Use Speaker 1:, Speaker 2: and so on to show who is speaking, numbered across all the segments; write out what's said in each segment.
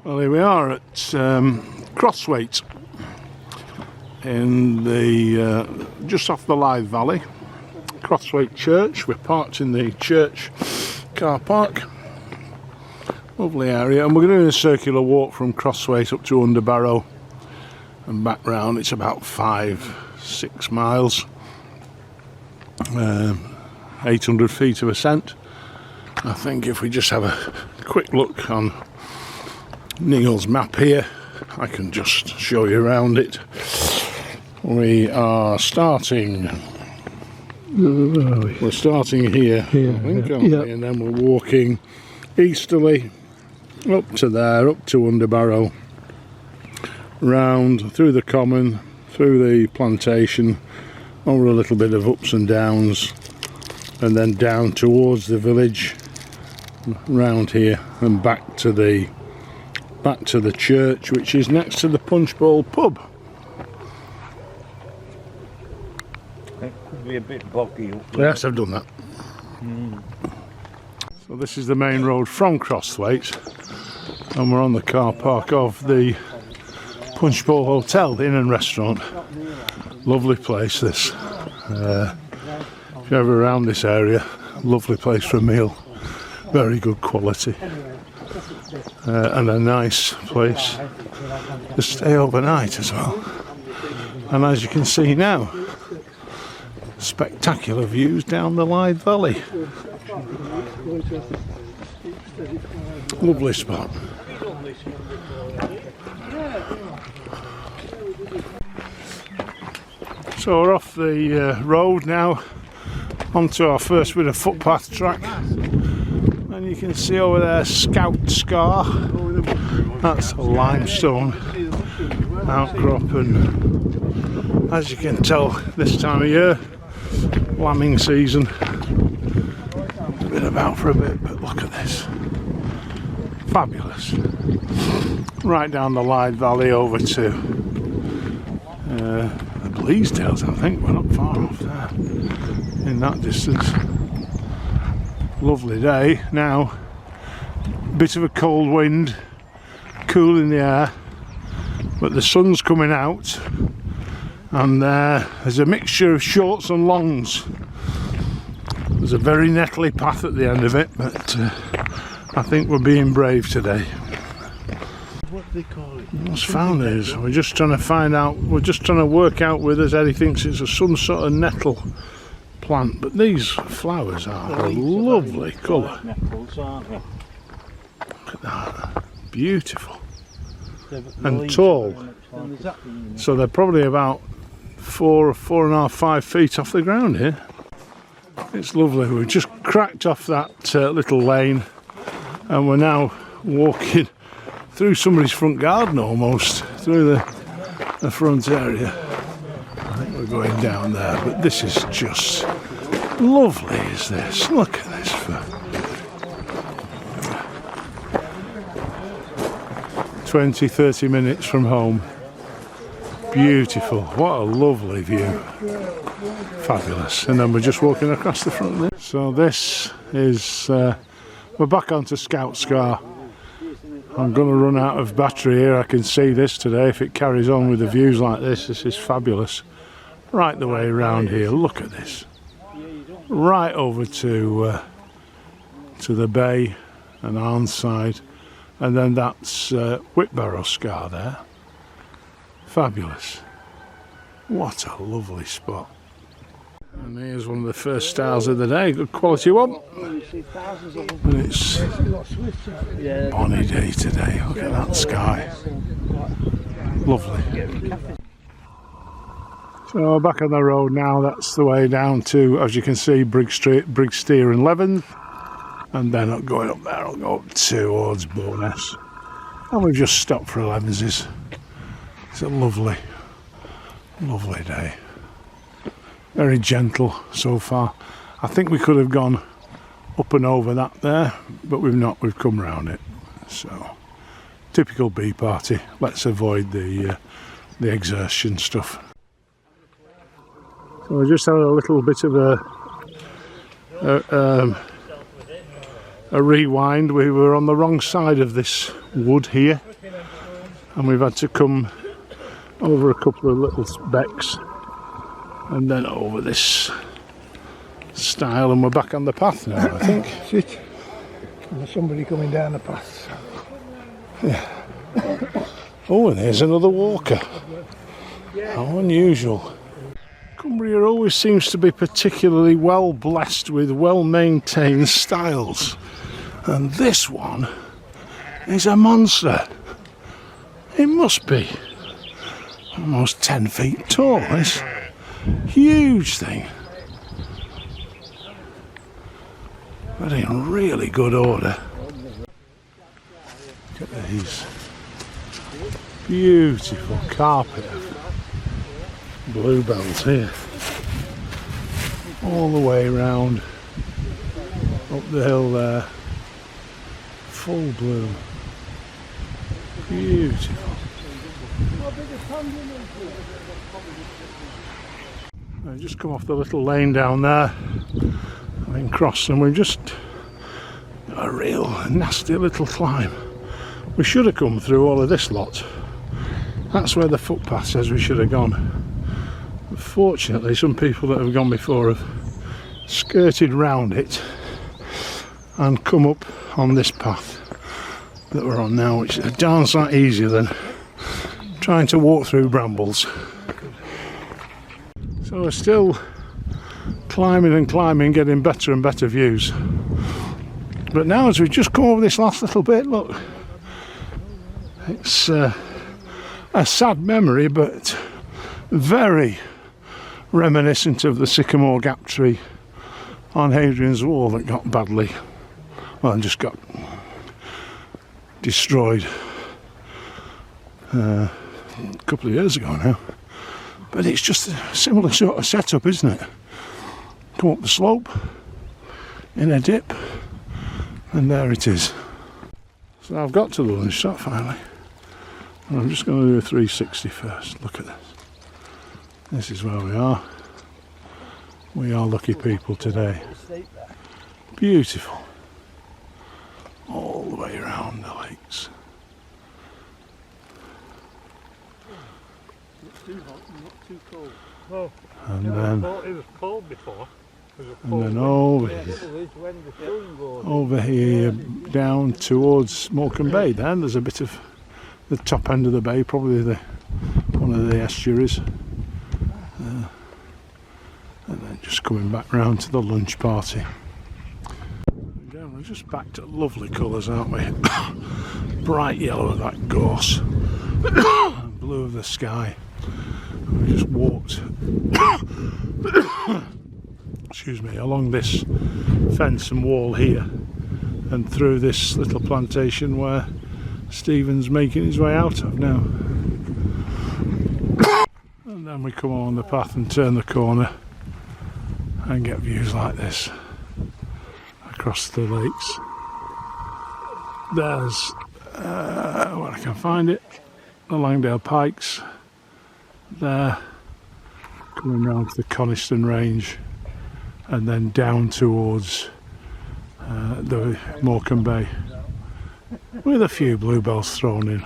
Speaker 1: Well, here we are at Crossthwaite in the just off the Lythe Valley, Crossthwaite Church. We're parked in the church car park. Lovely area, and we're doing a circular walk from Crossthwaite up to Underbarrow and back round. It's about 5-6 miles, 800 feet of ascent. I think if we just have a quick look on Neil's map here, I can just show you around it. We are starting. We're starting here, I think, aren't we? And then we're walking easterly up to there, up to Underbarrow, round through the common, through the plantation, over a little bit of ups and downs, and then down towards the village, round here, and back to the church, which is next to the Punch Bowl pub.
Speaker 2: It could be a bit boggy up there.
Speaker 1: Yes, I've done that. So this is the main road from Crossthwaite, and we're on the car park of the Punch Bowl Hotel, the inn and restaurant. Lovely place this. If you're ever around this area, lovely place for a meal. Very good quality. And a nice place to stay overnight as well. And as you can see now, spectacular views down the Lythe Valley. Lovely spot. So we're off the road now onto our first bit of footpath track, and you can see over there Scout Scar. That's a limestone outcrop, and as you can tell this time of year, lambing season, it's been about for a bit, but look at this, fabulous. Right down the Lythe Valley over to the Bleasdales, I think. We're not far off there in that distance. Lovely day now, bit of a cold wind, cool in the air, but the sun's coming out, and there's a mixture of shorts and longs. There's a very nettly path at the end of it, but I think we're being brave today.
Speaker 2: What do they call it?
Speaker 1: What's found is, we're just trying to find out, we're just trying to work out whether Eddie thinks it's some sort of nettle plant, but these flowers are a lovely colour.
Speaker 2: Nettles, aren't they?
Speaker 1: Look at that, beautiful and tall. So they're probably about 4.5, 5 feet off the ground here. It's lovely. We've just cracked off that little lane, and we're now walking through somebody's front garden, almost through the front area. I think we're going down there, but this is just lovely, is this? Look at this. 20-30 minutes from home. Beautiful. What a lovely view. Fabulous. And then we're just walking across the front there. So this is we're back onto Scout Scar. I'm going to run out of battery here. I can see this today. If it carries on with the views like this, this is fabulous. Right the way around here. Look at this. Right over to the bay and Arnside, and then that's Whitbarrow Scar there. Fabulous. What a lovely spot. And here's one of the first stars of the day. Good quality one. And it's bonny day today. Look at that sky. Lovely. So we're back on the road now. That's the way down to, as you can see, Brigsteer and Leventh. And then going up there, I'll go up towards Bowness. And we've just stopped for 11's. It's a lovely, lovely day. Very gentle so far. I think we could have gone up and over that there, but we've not. We've come round it. So, typical bee party. Let's avoid the exertion stuff. So we just had a little bit of a rewind. We were on the wrong side of this wood here. and we've had to come over a couple of little becks and then over this stile, and we're back on the path now, I think.
Speaker 3: Shit. There's somebody coming down the path.
Speaker 1: Yeah. Oh, and there's another walker. How unusual. Cumbria always seems to be particularly well blessed with well maintained stiles, and this one is a monster. It must be almost 10 feet tall. This huge thing, but in really good order. Look at these beautiful carpet of bluebells here, all the way round up the hill there, full bloom, beautiful. I've just come off the little lane down there, having crossed, and we've just a real nasty little climb. We should have come through all of this lot. That's where the footpath says we should have gone. Fortunately, some people that have gone before have skirted round it and come up on this path that we're on now, which is a darn sight easier than trying to walk through brambles. So we're still climbing and climbing, getting better and better views. But now, as we've just come over this last little bit, look, it's a sad memory, but very reminiscent of the sycamore gap tree on Hadrian's Wall that got badly, well, just got destroyed a couple of years ago now. But it's just a similar sort of setup, isn't it? Come up the slope in a dip, and there it is. So I've got to the lunch stop finally. And I'm just going to do a 360 first. Look at this. This is where we are. We are lucky people today. Beautiful. All the way around the lakes.
Speaker 3: Not too hot, not too cold. Oh,
Speaker 1: And
Speaker 3: yeah,
Speaker 1: then,
Speaker 3: I thought it was cold before.
Speaker 1: and then over here down towards Morecambe Bay. Then there's a bit of the top end of the bay, probably one of the estuaries. And then just coming back round to the lunch party. Again, we're just back to lovely colours, aren't we? Bright yellow of that gorse, blue of the sky. We just walked excuse me, along this fence and wall here and through this little plantation where Stephen's making his way out of now. And then we come along the path and turn the corner and get views like this across the lakes. There's where I can find it, the Langdale Pikes there, coming round to the Coniston Range and then down towards the Morecambe Bay, with a few bluebells thrown in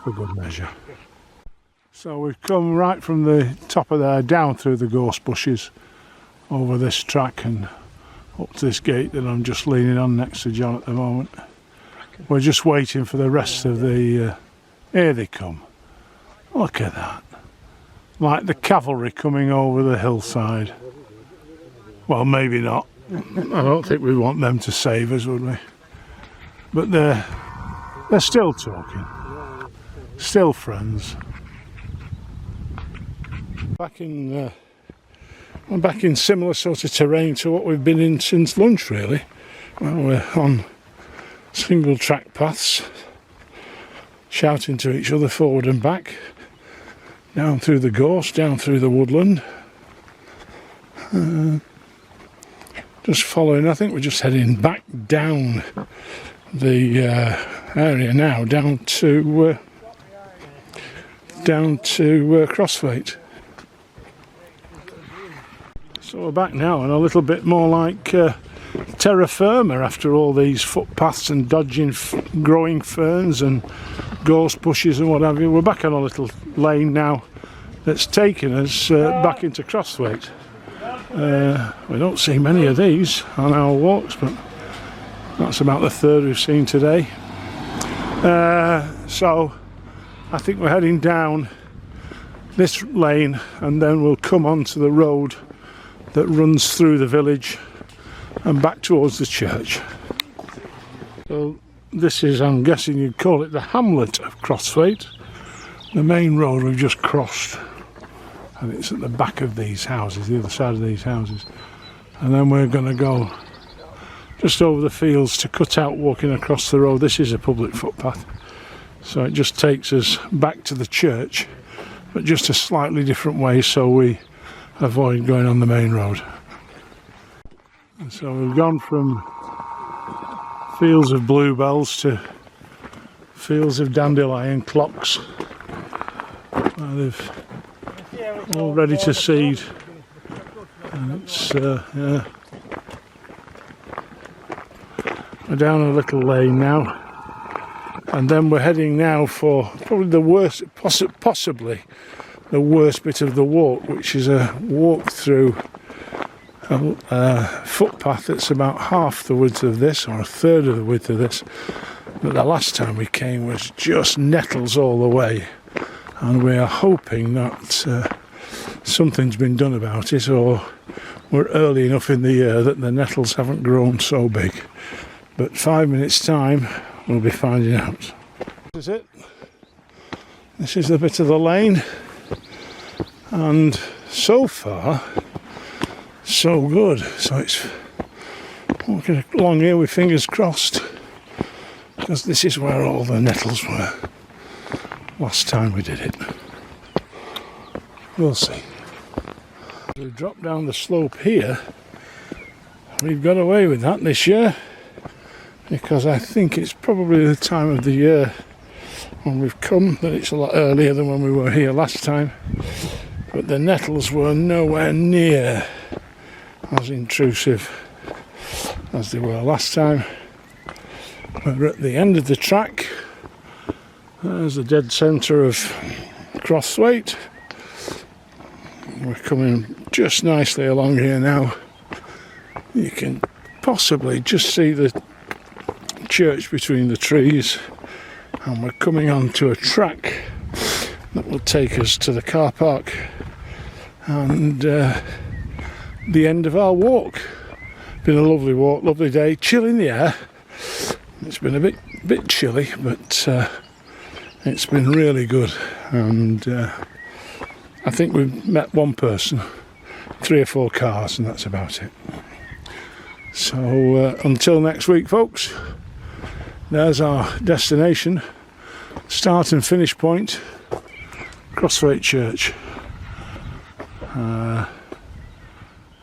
Speaker 1: for good measure. So we've come right from the top of there down through the gorse bushes over this track and up to this gate that I'm just leaning on next to John at the moment. We're just waiting for the rest of the here they come. Look at that, like the cavalry coming over the hillside. Well, maybe not. I don't think we want them to save us, would we? But they're still talking, still friends. I'm back in similar sort of terrain to what we've been in since lunch, really. Well, we're on single track paths, shouting to each other forward and back, down through the gorse, down through the woodland. Just following, I think we're just heading back down the area now, down to Crossthwaite. So we're back now and a little bit more like terra firma after all these footpaths and dodging growing ferns and gorse bushes and what have you. We're back on a little lane now that's taken us back into Crossthwaite. We don't see many of these on our walks, but that's about the third we've seen today. So I think we're heading down this lane and then we'll come onto the road that runs through the village and back towards the church. So this is, I'm guessing you'd call it the hamlet of Crossthwaite. The main road we've just crossed, and it's at the back of these houses, the other side of these houses, and then we're going to go just over the fields to cut out walking across the road. This is a public footpath, so it just takes us back to the church, but just a slightly different way so we avoid going on the main road. And so we've gone from fields of bluebells to fields of dandelion clocks. They've all ready to seed, and it's yeah. We're down a little lane now, and then we're heading now for probably the worst, possibly the worst bit of the walk, which is a walk through a footpath that's about half the width of this, or a third of the width of this. But the last time we came was just nettles all the way, and we are hoping that something's been done about it, or we're early enough in the year that the nettles haven't grown so big. But 5 minutes time we'll be finding out. This is it. This is the bit of the lane, and so far so good. So it's walking along here with fingers crossed, because this is where all the nettles were last time we did it. We'll see. We dropped down the slope here. We've got away with that this year, because I think it's probably the time of the year when we've come that it's a lot earlier than when we were here last time. But the nettles were nowhere near as intrusive as they were last time. We're at the end of the track. There's the dead centre of Crossthwaite. We're coming just nicely along here now. You can possibly just see the church between the trees, and we're coming onto a track that will take us to the car park and the end of our walk. Been a lovely walk, lovely day, chill in the air. It's been a bit chilly, but it's been really good, and I think we've met one person, 3 or 4 cars, and that's about it. So until next week, folks, there's our destination, start and finish point, Crossthwaite Church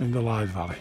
Speaker 1: in the Lythe Valley.